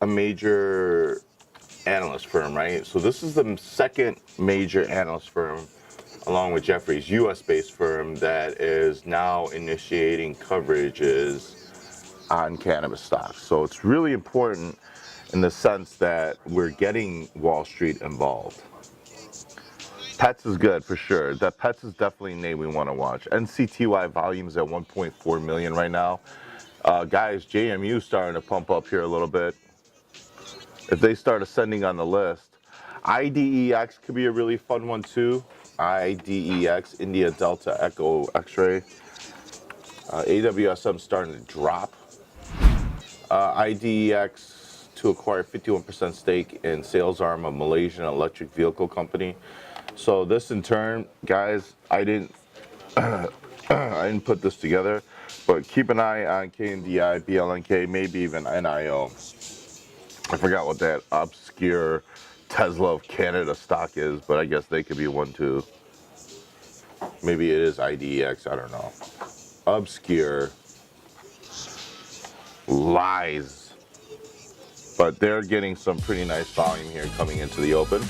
a major analyst firm, right? So this is the second major analyst firm, along with Jefferies, U.S.-based firm that is now initiating coverages on cannabis stocks. So it's really important in the sense that we're getting Wall Street involved. Pets is good for sure. That Pets is definitely a name we want to watch. NCTY volumes at 1.4 million right now. Guys, JMU starting to pump up here a little bit. If they start ascending on the list, IDEX could be a really fun one too. IDEX, India Delta Echo X-ray. AWSM starting to drop. IDEX to acquire 51% stake in sales arm of Malaysian electric vehicle company. So this in turn, guys, I didn't put this together, but keep an eye on KNDI, BLNK, maybe even NIO. I forgot what that obscure Tesla of Canada stock is, but I guess they could be one too. Maybe it is IDEX, I don't know. Obscure lies. But they're getting some pretty nice volume here coming into the open.